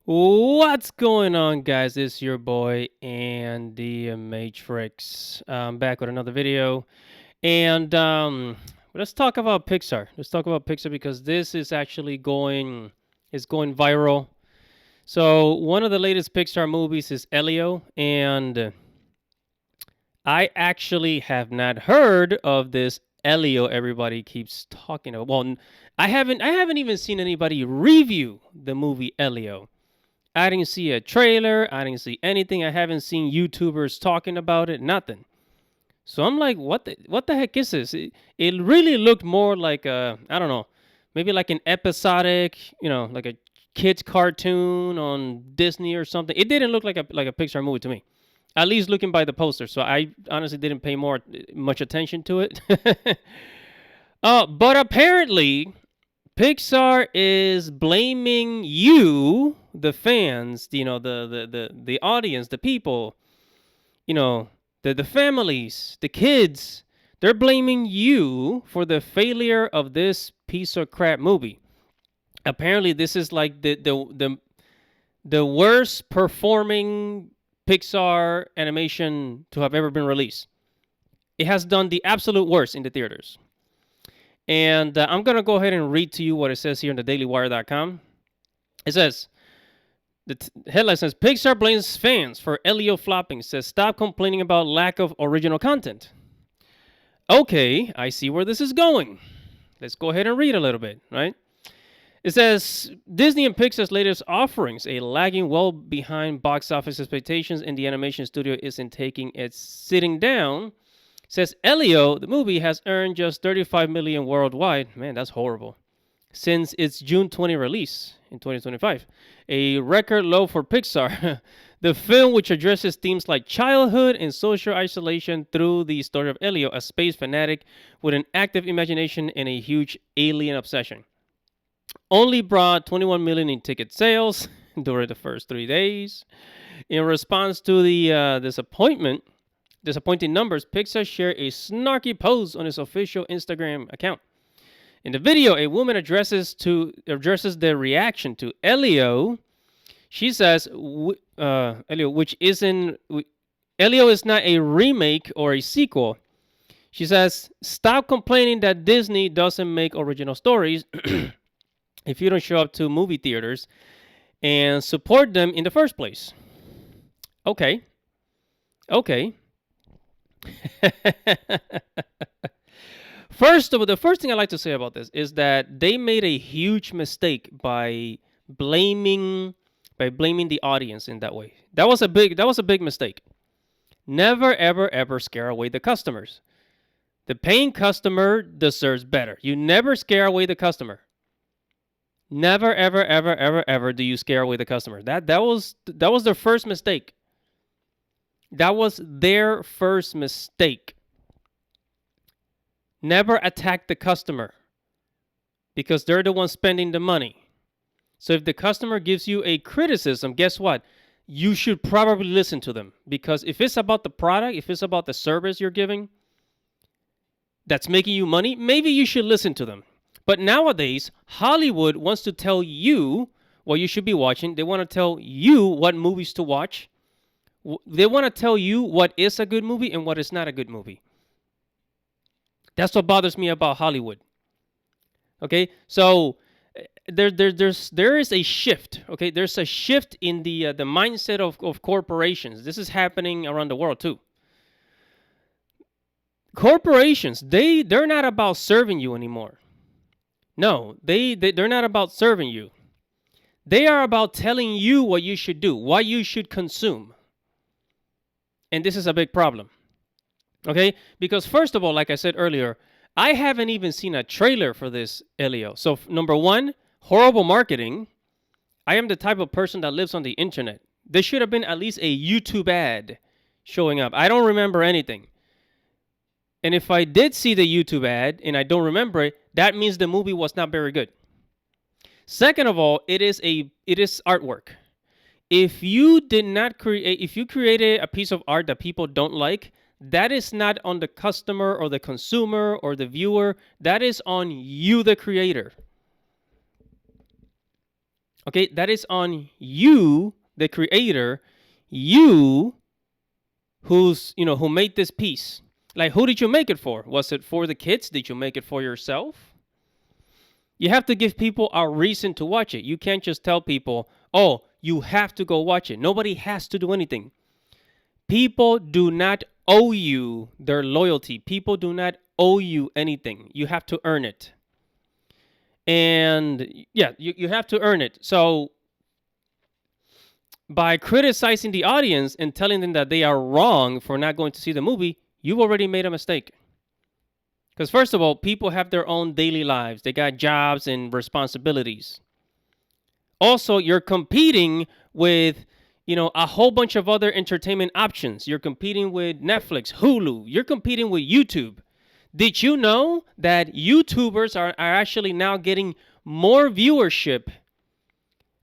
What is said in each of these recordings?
What's going on, guys? It's your boy Andy Matrix. I'm back with another video, and let's talk about Pixar. Let's talk about Pixar because this is actually going viral. So one of the latest Pixar movies is Elio, and I actually have not heard of this Elio everybody keeps talking about. Well, I haven't even seen anybody review the movie Elio. I didn't see a trailer. I didn't see anything. I haven't seen YouTubers talking about it. Nothing. So I'm like, what the heck is this? It really looked more like I don't know, maybe like an episodic, like a kids cartoon on Disney or something. It didn't look like a Pixar movie to me. At least looking by the poster. So I honestly didn't pay much attention to it. But apparently Pixar is blaming you, the fans, the audience, the people, you know, the families, the kids. They're blaming you for the failure of this piece of crap movie. Apparently, this is like the worst performing Pixar animation to have ever been released. It has done the absolute worst in the theaters. And I'm going to go ahead and read to you what it says here on the dailywire.com. It says, headline says, Pixar blames fans for Elio flopping. Says, stop complaining about lack of original content. Okay, I see where this is going. Let's go ahead and read a little bit, right? It says, Disney and Pixar's latest offerings, a lagging well behind box office expectations in the animation studio isn't taking its sitting down. Says Elio, the movie has earned just 35 million worldwide. Man, that's horrible. Since its June 20 release in 2025, a record low for Pixar. The film, which addresses themes like childhood and social isolation through the story of Elio, a space fanatic with an active imagination and a huge alien obsession, only brought 21 million in ticket sales during the first 3 days. In response to the disappointing numbers, Pixar shared a snarky post on its official Instagram account. In the video, a woman addresses the reaction to Elio. She says, Elio, Elio is not a remake or a sequel. She says, stop complaining that Disney doesn't make original stories if you don't show up to movie theaters and support them in the first place. Okay. First of all, the first thing I like to say about this is that they made a huge mistake by blaming the audience in that way. That was a big mistake. Never ever scare away the customers. The paying customer deserves better. You never scare away the customer. Never ever do you scare away the customer. That was their first mistake. That was their first mistake. Never attack the customer because they're the ones spending the money. So if the customer gives you a criticism, guess what? You should probably listen to them, because if it's about the product, if it's about the service you're giving that's making you money, maybe you should listen to them. But nowadays, Hollywood wants to tell you what you should be watching. They want to tell you what movies to watch. They want to tell you what is a good movie and what is not a good movie. That's what bothers me about Hollywood. Okay, so there is a shift. Okay, there's a shift in the mindset of corporations. This is happening around the world too. Corporations, they're not about serving you anymore. No, they're not about serving you. They are about telling you what you should do, what you should consume. And this is a big problem. Okay? Because first of all, like I said earlier, I haven't even seen a trailer for this Elio. So number one, horrible marketing. I am the type of person that lives on the internet. There should have been at least a YouTube ad showing up. I don't remember anything. And if I did see the YouTube ad and I don't remember it, that means the movie was not very good. Second of all, it is artwork. If you created a piece of art that people don't like, that is not on the customer or the consumer or the viewer. That is on you, the creator. Okay, that is on you, the creator, you who made this piece. Like, who did you make it for? Was it for the kids? Did you make it for yourself? You have to give people a reason to watch it. You can't just tell people, oh, you have to go watch it. Nobody has to do anything. People do not owe you their loyalty. People do not owe you anything. You have to earn it. And yeah, you have to earn it. So by criticizing the audience and telling them that they are wrong for not going to see the movie, you've already made a mistake. Because first of all, people have their own daily lives. They got jobs and responsibilities. Also, you're competing with, a whole bunch of other entertainment options. You're competing with Netflix, Hulu. You're competing with YouTube. Did you know that YouTubers are actually now getting more viewership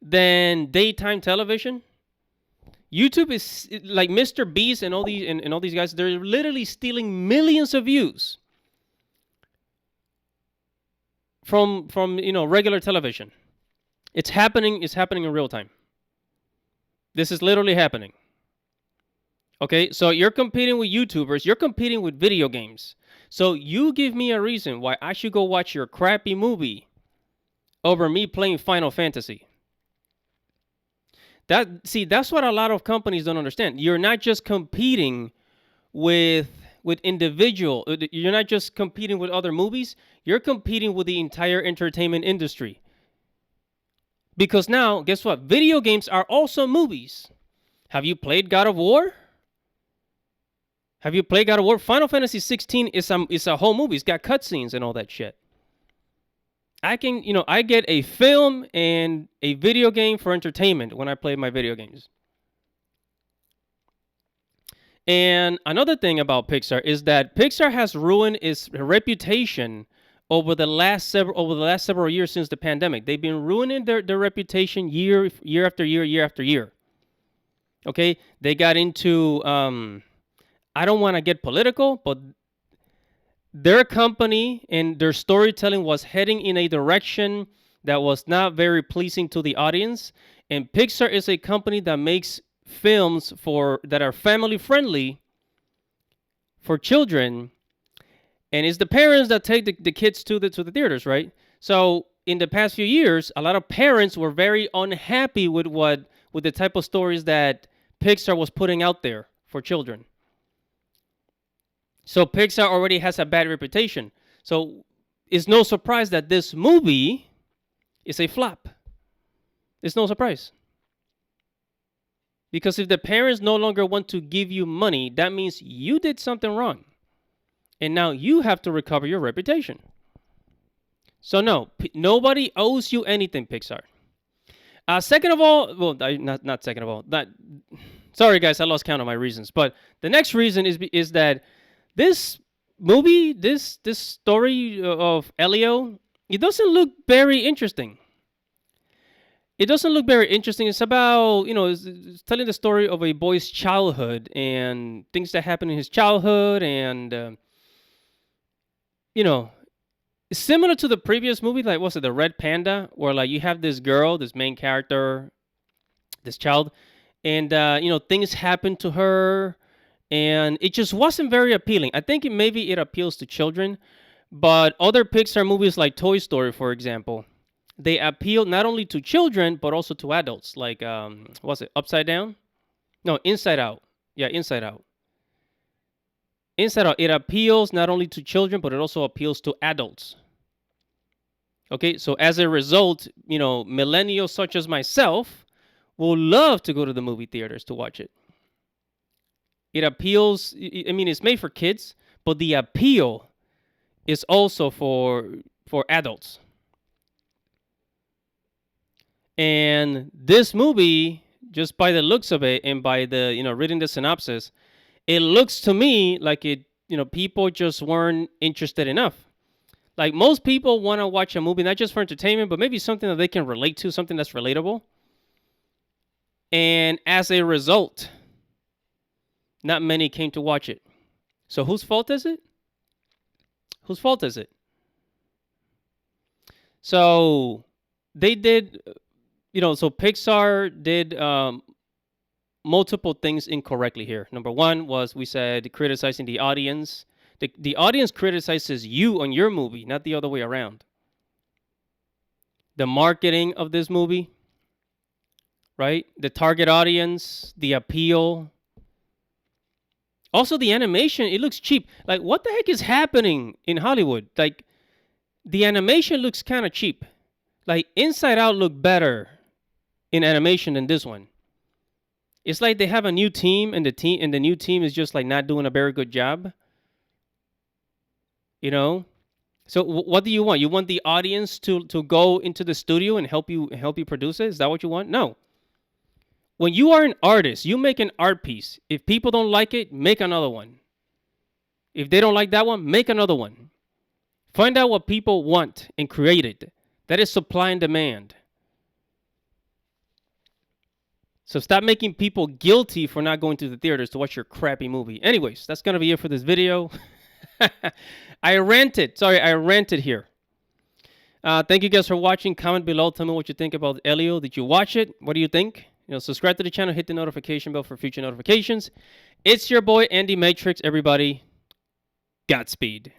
than daytime television? YouTube is like Mr. Beast and all these guys. They're literally stealing millions of views from regular television. It's happening. It's happening in real time. This is literally happening. Okay, so you're competing with YouTubers. You're competing with video games. So you give me a reason why I should go watch your crappy movie over me playing Final Fantasy. That's what a lot of companies don't understand. You're not just competing with individual. You're not just competing with other movies. You're competing with the entire entertainment industry. Because now, guess what? Video games are also movies. Have you played God of War? Have you played God of War? Final Fantasy 16 is a whole movie. It's got cutscenes and all that shit. I get a film and a video game for entertainment when I play my video games. And another thing about Pixar is that Pixar has ruined its reputation over the last several years since the pandemic. They've been ruining their reputation year after year. Okay, they got into I don't want to get political, but their company and their storytelling was heading in a direction that was not very pleasing to the audience. And Pixar is a company that makes films that are family friendly for children, and it's the parents that take the kids to the theaters, right? So in the past few years, a lot of parents were very unhappy with the type of stories that Pixar was putting out there for children. So Pixar already has a bad reputation. So it's no surprise that this movie is a flop. It's no surprise. Because if the parents no longer want to give you money, that means you did something wrong. And now you have to recover your reputation. So no, nobody owes you anything, Pixar. Second of all, well, not second of all. Sorry, guys, I lost count of my reasons. But the next reason is that this movie, this story of Elio, it doesn't look very interesting. It doesn't look very interesting. It's about, it's telling the story of a boy's childhood and things that happened in his childhood. And, similar to the previous movie, like, what's it, The Red Panda, where, like, you have this girl, this main character, this child, and, things happen to her. And it just wasn't very appealing. I think maybe it appeals to children, but other Pixar movies like Toy Story, for example, they appeal not only to children, but also to adults. Like, what's it, Upside Down? No, Inside Out. Yeah, Inside Out. Inside Out, it appeals not only to children, but it also appeals to adults. Okay, so as a result, millennials such as myself will love to go to the movie theaters to watch it. It appeals, it's made for kids, but the appeal is also for adults. And this movie, just by the looks of it and by the, reading the synopsis, it looks to me like people just weren't interested enough. Like, most people want to watch a movie, not just for entertainment, but maybe something that they can relate to, something that's relatable. And as a result, not many came to watch it. So whose fault is it? Whose fault is it? So they did So Pixar did multiple things incorrectly here. Number one was, we said, criticizing the audience. The audience criticizes you on your movie, not the other way around. The marketing of this movie, right? The target audience, the appeal. Also, the animation, it looks cheap. Like, what the heck is happening in Hollywood? Like, the animation looks kind of cheap. Like, Inside Out looked better in animation than this one. It's like they have a new team, and the new team is just like not doing a very good job. You know? So what do you want? You want the audience to go into the studio and help you produce it? Is that what you want? No. When you are an artist, you make an art piece. If people don't like it, make another one. If they don't like that one, make another one. Find out what people want and create it. That is supply and demand. So stop making people guilty for not going to the theaters to watch your crappy movie. Anyways, that's going to be it for this video. I ranted. Sorry, I ranted here. Thank you guys for watching. Comment below. Tell me what you think about Elio. Did you watch it? What do you think? Subscribe to the channel. Hit the notification bell for future notifications. It's your boy, Andy Matrix. Everybody, Godspeed.